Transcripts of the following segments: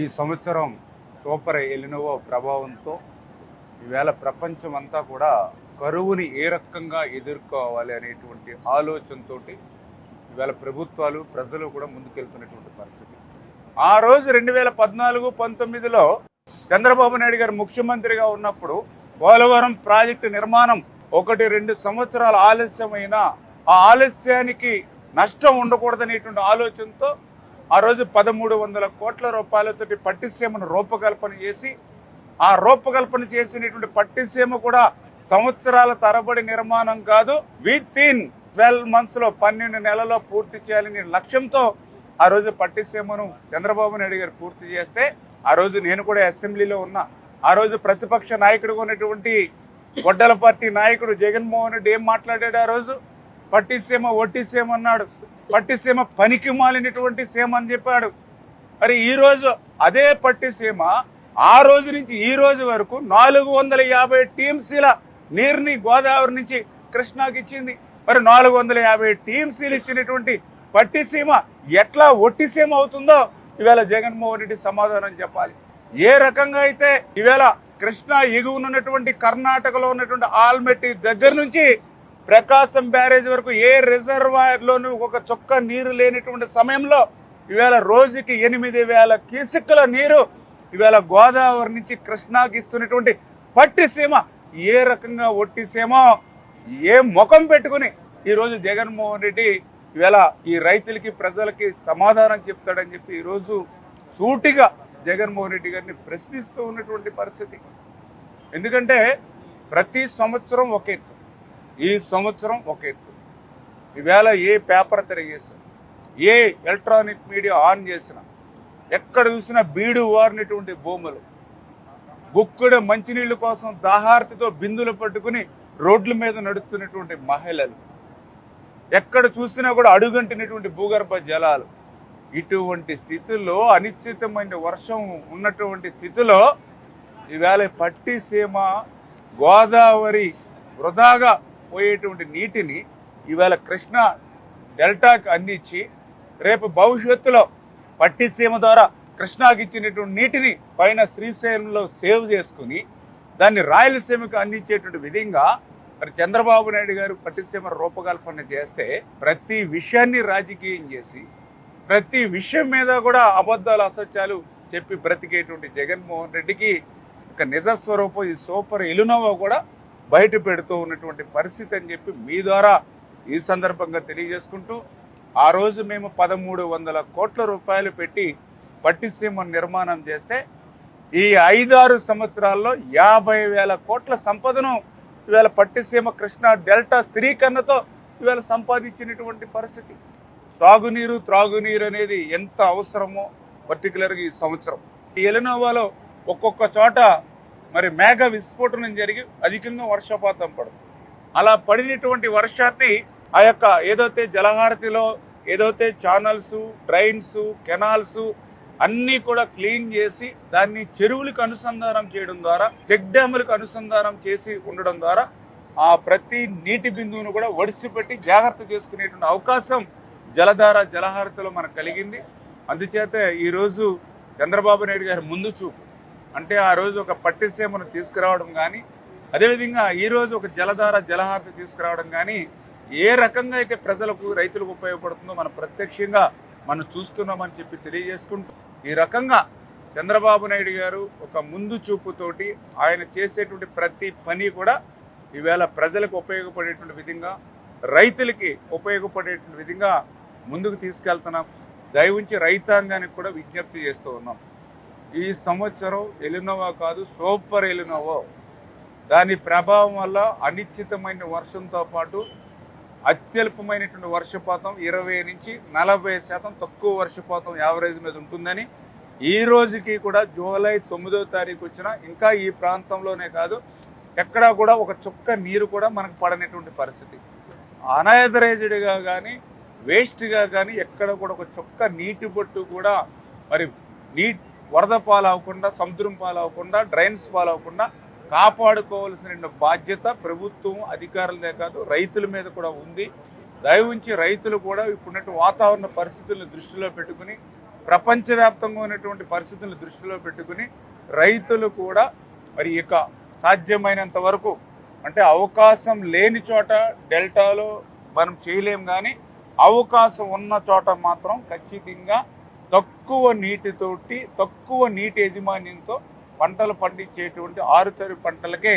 ఈ సంవత్సరం సూపర్ ఎలినోవో ప్రభావంతో ఈవేళ ప్రపంచం అంతా కూడా కరువుని ఏ రకంగా ఎదుర్కోవాలి అనేటువంటి ఆలోచనతో ఈవేళ ప్రభుత్వాలు ప్రజలు కూడా ముందుకెళ్తున్నటువంటి పరిస్థితి. ఆ రోజు 2014-19లో చంద్రబాబు నాయుడు గారు ముఖ్యమంత్రిగా ఉన్నప్పుడు పోలవరం ప్రాజెక్టు నిర్మాణం 1-2 సంవత్సరాల ఆలస్యమైన ఆ ఆలస్యానికి నష్టం ఉండకూడదనేటువంటి ఆలోచనతో ఆ రోజు 1300 కోట్ల రూపాయలతోటి పట్టిసీమను రూపకల్పన చేసి ఆ రూపకల్పన చేసినటువంటి పట్టిసీమ కూడా సంవత్సరాల తరబడి నిర్మాణం కాదు, వితిన్ 12 months 12 నెలల్లో పూర్తి చేయాలని లక్ష్యంతో ఆ రోజు పట్టిసీమను చంద్రబాబు నాయుడు గారు పూర్తి చేస్తే ఆ రోజు నేను కూడా అసెంబ్లీలో ఉన్నా. ఆ రోజు ప్రతిపక్ష నాయకుడుగా ఉన్నటువంటి గొడ్డల పార్టీ నాయకుడు జగన్మోహన్ రెడ్డి ఏం మాట్లాడాడు? ఆ రోజు పట్టిసీమ ఒట్టిసీమ అన్నాడు, పట్టిసీమ పనికి మాలినటువంటి సీమ అని చెప్పాడు. మరి ఈరోజు అదే పట్టిసీమ ఆ రోజు నుంచి ఈ రోజు వరకు 450 టీఎంసీల నీరుని గోదావరి నుంచి కృష్ణాకి ఇచ్చింది. మరి 450 టీఎంసీలు ఇచ్చినటువంటి పట్టిసీమ ఎట్లా ఒట్టిసీమ అవుతుందో ఈవేళ జగన్మోహన్ రెడ్డి సమాధానం చెప్పాలి. ఏ రకంగా అయితే ఈవేళ కృష్ణా ఎగువనున్నటువంటి కర్ణాటకలో ఉన్నటువంటి ఆల్మెట్టి దగ్గర నుంచి ప్రకాశం బ్యారేజ్ వరకు ఏ రిజర్వాయర్లోనూ ఒక చుక్క నీరు లేనటువంటి సమయంలో ఈవేళ రోజుకి 8000 క్యూసెక్కుల నీరు ఈవేళ గోదావరి నుంచి కృష్ణాకి ఇస్తున్నటువంటి పట్టిసీమ ఏ రకంగా ఒట్టిసీమో ఏ ముఖం పెట్టుకుని ఈరోజు జగన్మోహన్ రెడ్డి ఈవేళ ఈ రైతులకి ప్రజలకి సమాధానం చెప్తాడని చెప్పి ఈరోజు సూటిగా జగన్మోహన్ రెడ్డి గారిని ప్రశ్నిస్తూ ఉన్నటువంటి పరిస్థితి. ఎందుకంటే ప్రతి సంవత్సరం ఒక ఎత్తు, ఈ సంవత్సరం ఒక ఎత్తు. ఈవేళ ఏ పేపర్ తిరిగేసినా, ఏ ఎలక్ట్రానిక్ మీడియా ఆన్ చేసినా, ఎక్కడ చూసినా బీడు వారినటువంటి భూములు, గుక్కుడు మంచినీళ్ళ కోసం దాహార్తితో బిందులు పట్టుకుని రోడ్ల మీద నడుస్తున్నటువంటి మహిళలు, ఎక్కడ చూసినా కూడా అడుగంటినటువంటి భూగర్భ జలాలు. ఇటువంటి స్థితిలో అనిశ్చితమైన వర్షం ఉన్నటువంటి స్థితిలో ఈవేళ పట్టిసీమ గోదావరి వృధాగా పోయేటువంటి నీటిని ఈవేళ కృష్ణా డెల్టాకి అందించి రేపు భవిష్యత్తులో పట్టిసీమ ద్వారా కృష్ణాకి ఇచ్చినటువంటి నీటిని పైన శ్రీశైలంలో సేవ్ చేసుకుని దాన్ని రాయలసీమకు అందించేటువంటి విధంగా మరి చంద్రబాబు నాయుడు గారు పట్టిసీమ రూపకల్పన చేస్తే ప్రతి విషయాన్ని రాజకీయం చేసి ప్రతి విషయం మీద కూడా అబద్ధాలు అసత్యాలు చెప్పి బ్రతికేటువంటి జగన్మోహన్ రెడ్డికి ఒక నిజస్వరూపం ఈ సూపర్ ఎలినోవా కూడా బయట పెడుతూ ఉన్నటువంటి పరిస్థితి అని చెప్పి మీ ద్వారా ఈ సందర్భంగా తెలియజేసుకుంటూ, ఆ రోజు మేము 1300 కోట్ల రూపాయలు పెట్టి పట్టిసీమ నిర్మాణం చేస్తే ఈ 5-6 సంవత్సరాల్లో 50,000 కోట్ల సంపదను ఈవేళ పట్టిసీమ కృష్ణా డెల్టా స్థిరీకరణతో ఈవేళ సంపాదించినటువంటి పరిస్థితి. సాగునీరు త్రాగునీరు అనేది ఎంత అవసరమో పర్టికులర్గా ఈ సంవత్సరం ఈ ఎలినోవాలో ఒక్కొక్క చోట మరి మేఘ విస్ఫోటనం జరిగి అధికంగా వర్షపాతం పడుతుంది. అలా పడినటువంటి వర్షాన్ని ఆ యొక్క ఏదైతే జలహారతిలో ఏదైతే ఛానల్స్, డ్రైన్స్, కెనాల్స్ అన్నీ కూడా క్లీన్ చేసి దాన్ని చెరువులకు అనుసంధానం చేయడం ద్వారా, చెక్ డ్యాములకు అనుసంధానం చేసి ఉండడం ద్వారా ఆ ప్రతి నీటి బిందువును కూడా ఒడిసిపెట్టి జాగ్రత్త చేసుకునేటువంటి అవకాశం జలధార జలహారతిలో మనకు కలిగింది. అందుచేత ఈరోజు చంద్రబాబు నాయుడు గారి ముందు చూపు అంటే ఆ రోజు ఒక పట్టిసీమను తీసుకురావడం కానీ, అదేవిధంగా ఈరోజు ఒక జలధార జలహారతి తీసుకురావడం కానీ ఏ రకంగా అయితే ప్రజలకు రైతులకు ఉపయోగపడుతుందో మనం ప్రత్యక్షంగా మనం చూస్తున్నామని చెప్పి తెలియజేసుకుంటూ, ఈ రకంగా చంద్రబాబు నాయుడు గారు ఒక ముందు చూపుతోటి ఆయన చేసేటువంటి ప్రతి పని కూడా ఈవేళ ప్రజలకు ఉపయోగపడేటువంటి విధంగా, రైతులకి ఉపయోగపడేటువంటి విధంగా ముందుకు తీసుకెళ్తున్నాం. దయవుంచి రైతాంగానికి కూడా విజ్ఞప్తి చేస్తూ ఉన్నాం. ఈ సంవత్సరం ఎలినోవా కాదు, సూపర్ ఎలినోవా. దాని ప్రభావం వల్ల అనిశ్చితమైన వర్షంతో పాటు అత్యల్పమైనటువంటి వర్షపాతం 20-40% తక్కువ వర్షపాతం యావరేజ్ మీద ఉంటుందని ఈ రోజుకి కూడా జూలై 9వ తారీఖు వచ్చినా ఇంకా ఈ ప్రాంతంలోనే కాదు ఎక్కడా కూడా ఒక చుక్క నీరు కూడా మనకు పడనటువంటి పరిస్థితి. అనాథరైజ్డ్గా కానీ వేస్ట్గా కానీ ఎక్కడ కూడా ఒక చుక్క నీటి బొట్టు కూడా మరి వరద పాలవకుండా, సముద్రం పాలవకుండా, డ్రైన్స్ పాలవకుండా కాపాడుకోవాల్సిన బాధ్యత ప్రభుత్వం అధికారులదే కాదు రైతుల మీద కూడా ఉంది. దయవుంచి రైతులు కూడా ఇప్పుడున్నట్టు వాతావరణ పరిస్థితులను దృష్టిలో పెట్టుకుని ప్రపంచవ్యాప్తంగా ఉన్నటువంటి పరిస్థితులను దృష్టిలో పెట్టుకుని రైతులు కూడా మరి ఇక సాధ్యమైనంత వరకు అంటే అవకాశం లేని చోట డెల్టాలో మనం చేయలేం, కానీ అవకాశం ఉన్న చోట మాత్రం ఖచ్చితంగా తక్కువ నీటితోటి తక్కువ నీటి యాజమాన్యంతో పంటలు పండించేటువంటి ఆరుతడి పంటలకే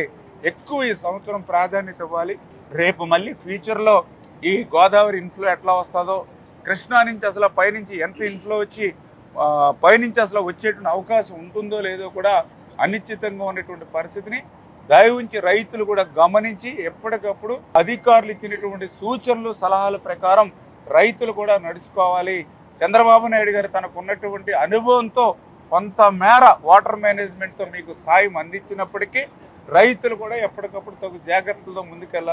ఎక్కువ ఈ సంవత్సరం ప్రాధాన్యత ఇవ్వాలి. రేపు మళ్ళీ ఫ్యూచర్లో ఈ గోదావరి ఇన్ఫ్లో ఎట్లా వస్తుందో, కృష్ణా నుంచి అసలు పైనుంచి ఎంత ఇన్ఫ్లో వచ్చి పైనుంచి అసలు వచ్చేటువంటి అవకాశం ఉంటుందో లేదో కూడా అనిశ్చితంగా ఉన్నటువంటి పరిస్థితిని దయవుంచి రైతులు కూడా గమనించి ఎప్పటికప్పుడు అధికారులు ఇచ్చినటువంటి సూచనలు సలహాల ప్రకారం రైతులు కూడా నడుచుకోవాలి. చంద్రబాబు నాయుడు గారు తనకు ఉన్నటువంటి అనుభవంతో కొంతమేర వాటర్ మేనేజ్మెంట్తో మీకు సాయం అందించినప్పటికీ రైతులు కూడా ఎప్పటికప్పుడు తగు జాగ్రత్తలతో ముందుకెళ్ళాలి.